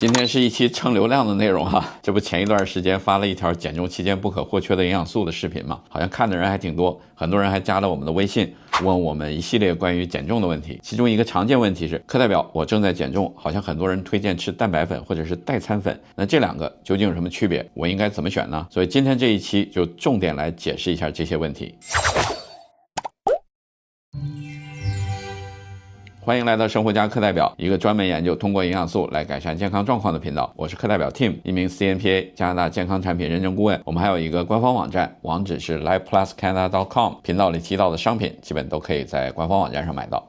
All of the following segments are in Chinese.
今天是一期蹭流量的内容哈，这不前一段时间发了一条减重期间不可或缺的营养素的视频嘛，好像看的人还挺多，很多人还加了我们的微信，问我们一系列关于减重的问题。其中一个常见问题是，课代表，我正在减重，好像很多人推荐吃蛋白粉或者是代餐粉，那这两个究竟有什么区别？我应该怎么选呢？所以今天这一期就重点来解释一下这些问题。欢迎来到生活家课代表，一个专门研究通过营养素来改善健康状况的频道。我是课代表 Tim， 一名 CNPA 加拿大健康产品认证顾问。我们还有一个官方网站，网址是 lifepluscanada.com， 频道里提到的商品基本都可以在官方网站上买到。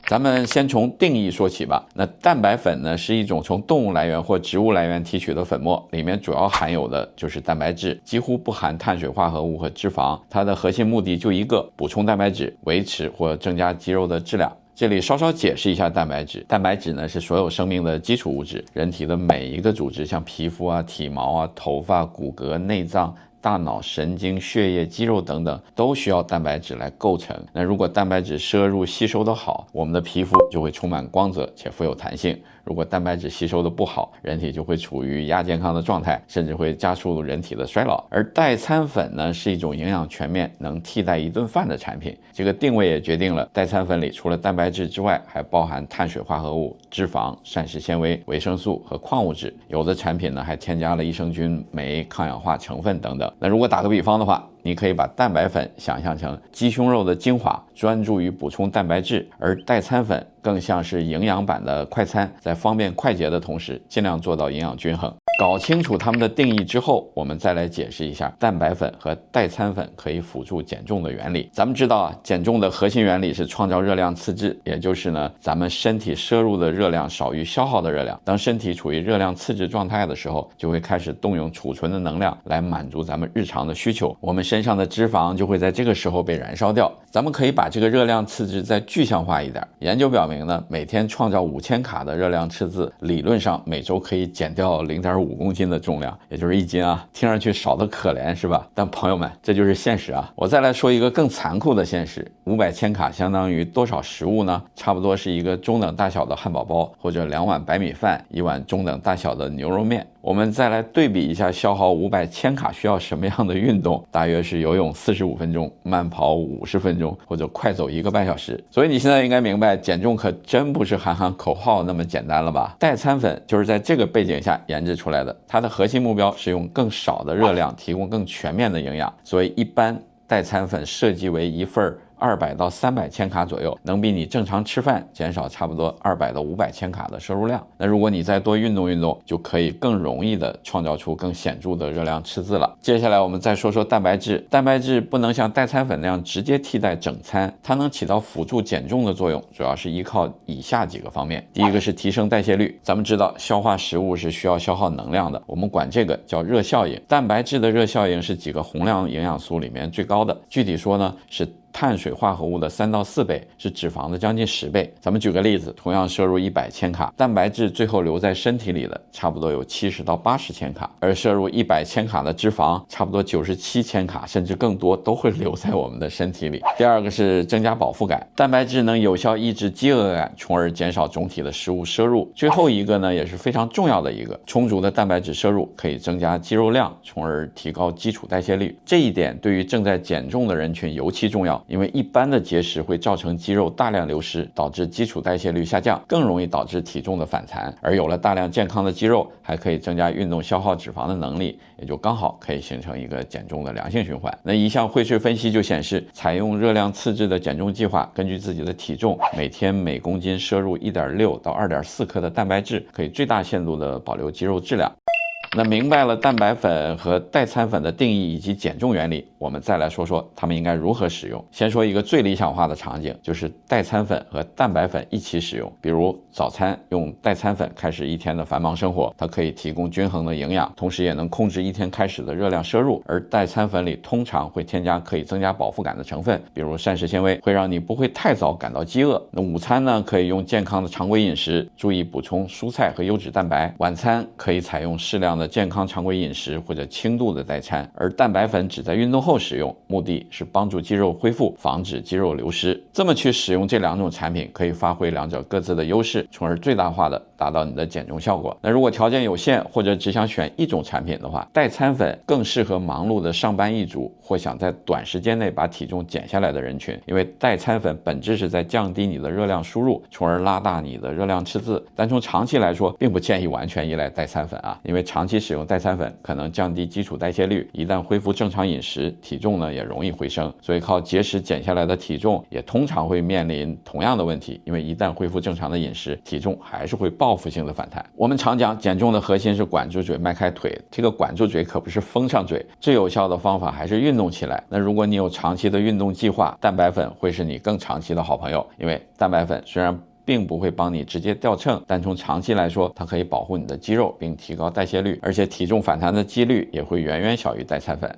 咱们先从定义说起吧。那蛋白粉呢，是一种从动物来源或植物来源提取的粉末，里面主要含有的就是蛋白质，几乎不含碳水化合物和脂肪。它的核心目的就一个，补充蛋白质，维持或增加肌肉的质量。这里稍稍解释一下蛋白质。蛋白质呢，是所有生命的基础物质，人体的每一个组织，像皮肤啊、体毛啊、头发、骨骼、内脏、大脑、神经、血液、肌肉等等，都需要蛋白质来构成。那如果蛋白质摄入吸收的好，我们的皮肤就会充满光泽且富有弹性。如果蛋白质吸收的不好，人体就会处于亚健康的状态，甚至会加速人体的衰老。而代餐粉呢，是一种营养全面，能替代一顿饭的产品。这个定位也决定了代餐粉里除了蛋白质之外，还包含碳水化合物、脂肪、膳食纤维、维生素和矿物质。有的产品呢，还添加了益生菌、酶、抗氧化成分等等。那如果打个比方的话，你可以把蛋白粉想象成鸡胸肉的精华，专注于补充蛋白质，而代餐粉更像是营养版的快餐，在方便快捷的同时，尽量做到营养均衡。搞清楚它们的定义之后，我们再来解释一下蛋白粉和代餐粉可以辅助减重的原理。咱们知道啊，减重的核心原理是创造热量赤字，也就是呢，咱们身体摄入的热量少于消耗的热量。当身体处于热量赤字状态的时候，就会开始动用储存的能量来满足咱们日常的需求，我们身上的脂肪就会在这个时候被燃烧掉。咱们可以把这个热量赤字再具象化一点，研究表明呢，每天创造5000卡的热量赤字，理论上每周可以减掉0.5公斤的重量，也就是1斤啊，听上去少得可怜是吧？但朋友们，这就是现实啊。我再来说一个更残酷的现实，500千卡相当于多少食物呢？差不多是一个中等大小的汉堡包，或者2碗白米饭，1碗中等大小的牛肉面。我们再来对比一下消耗500千卡需要什么样的运动，大约是游泳45分钟，慢跑50分钟，或者快走1个半小时。所以你现在应该明白，减重可真不是喊喊口号那么简单了吧？代餐粉就是在这个背景下研制出来的，它的核心目标是用更少的热量提供更全面的营养，所以一般代餐粉设计为一份200到300千卡左右，能比你正常吃饭减少差不多200到500千卡的摄入量。那如果你再多运动运动，就可以更容易的创造出更显著的热量赤字了。接下来我们再说说蛋白质。蛋白质不能像代餐粉那样直接替代整餐，它能起到辅助减重的作用，主要是依靠以下几个方面。第一个是提升代谢率。咱们知道消化食物是需要消耗能量的，我们管这个叫热效应。蛋白质的热效应是几个宏量营养素里面最高的，具体说呢，是碳水化合物的3到4倍，是脂肪的将近10倍。咱们举个例子，同样摄入100千卡，蛋白质最后留在身体里的差不多有70到80千卡，而摄入100千卡的脂肪，差不多97千卡甚至更多都会留在我们的身体里。第二个是增加饱腹感，蛋白质能有效抑制饥饿感，从而减少总体的食物摄入。最后一个呢，也是非常重要的一个，充足的蛋白质摄入可以增加肌肉量，从而提高基础代谢率。这一点对于正在减重的人群尤其重要，因为一般的节食会造成肌肉大量流失，导致基础代谢率下降，更容易导致体重的反弹。而有了大量健康的肌肉，还可以增加运动消耗脂肪的能力，也就刚好可以形成一个减重的良性循环。那一项荟萃分析就显示，采用热量赤字的减重计划，根据自己的体重，每天每公斤摄入1.6到2.4克的蛋白质，可以最大限度的保留肌肉质量。那明白了蛋白粉和代餐粉的定义以及减重原理，我们再来说说它们应该如何使用。先说一个最理想化的场景，就是代餐粉和蛋白粉一起使用。比如早餐用代餐粉开始一天的繁忙生活，它可以提供均衡的营养，同时也能控制一天开始的热量摄入。而代餐粉里通常会添加可以增加饱腹感的成分，比如膳食纤维，会让你不会太早感到饥饿。那午餐呢，可以用健康的常规饮食，注意补充蔬菜和优质蛋白。晚餐可以采用适量的健康常规饮食或者轻度的代餐，而蛋白粉只在运动后使用，目的是帮助肌肉恢复，防止肌肉流失。这么去使用这两种产品，可以发挥两者各自的优势，从而最大化的达达到你的减重效果。那如果条件有限或者只想选一种产品的话，代餐粉更适合忙碌的上班一族或想在短时间内把体重减下来的人群，因为代餐粉本质是在降低你的热量输入，从而拉大你的热量赤字。但从长期来说，并不建议完全依赖代餐粉啊，因为长期使用代餐粉可能降低基础代谢率，一旦恢复正常饮食，体重呢也容易回升。所以靠节食减下来的体重也通常会面临同样的问题，因为一旦恢复正常的饮食，体重还是会报复性的反弹。我们常讲减重的核心是管住嘴迈开腿，这个管住嘴可不是封上嘴，最有效的方法还是运动起来。那如果你有长期的运动计划，蛋白粉会是你更长期的好朋友，因为蛋白粉虽然并不会帮你直接掉秤，但从长期来说，它可以保护你的肌肉并提高代谢率，而且体重反弹的几率也会远远小于代餐粉。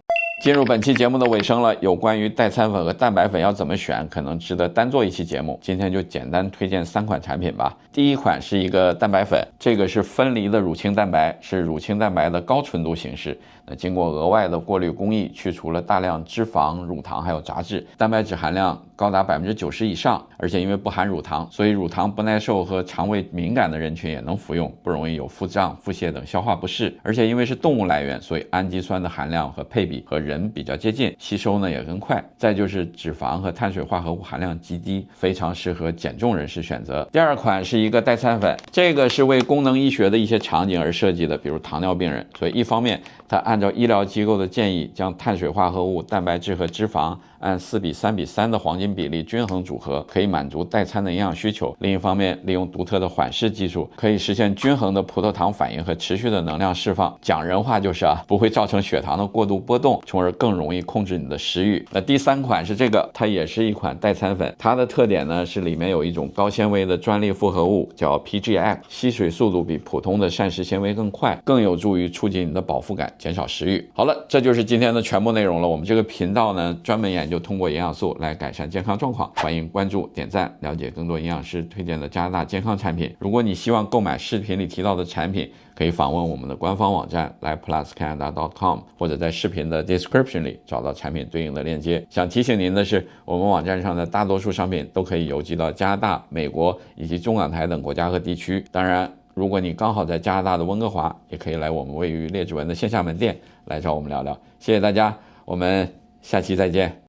进入本期节目的尾声了，有关于代餐粉和蛋白粉要怎么选，可能值得单做一期节目。今天就简单推荐3款产品吧。第一款是一个蛋白粉，这个是分离的乳清蛋白，是乳清蛋白的高纯度形式。那经过额外的过滤工艺，去除了大量脂肪、乳糖还有杂质，蛋白质含量高达90%以上，而且因为不含乳糖，所以乳糖不耐受和肠胃敏感的人群也能服用，不容易有腹胀、腹泻等消化不适。而且因为是动物来源，所以氨基酸的含量和配比和人比较接近，吸收呢也更快。再就是脂肪和碳水化合物含量极低，非常适合减重人士选择。第二款是一个代餐粉，这个是为功能医学的一些场景而设计的，比如糖尿病人，所以一方面它按照医疗机构的建议，将碳水化合物、蛋白质和脂肪按4:3:3的黄金比例均衡组合，可以满足代餐的营养需求。另一方面，利用独特的缓释技术，可以实现均衡的葡萄糖反应和持续的能量释放。讲人话就是不会造成血糖的过度波动，从而更容易控制你的食欲。那第3款是这个，它也是一款代餐粉，它的特点呢是里面有一种高纤维的专利复合物，叫 PGX， 吸水速度比普通的膳食纤维更快，更有助于促进你的饱腹感，减少食欲。好了，这就是今天的全部内容了。我们这个频道呢，专门研究通过营养素来改善健康状况，欢迎关注、点赞，了解更多营养师推荐的加拿大健康产品。如果你希望购买视频里提到的产品，可以访问我们的官方网站 lifepluscanada.com， 或者在视频的 description 里找到产品对应的链接。想提醒您的是，我们网站上的大多数商品都可以邮寄到加拿大、美国以及中港台等国家和地区。当然，如果你刚好在加拿大的温哥华，也可以来我们位于列治文的线下门店来找我们聊聊。谢谢大家，我们下期再见。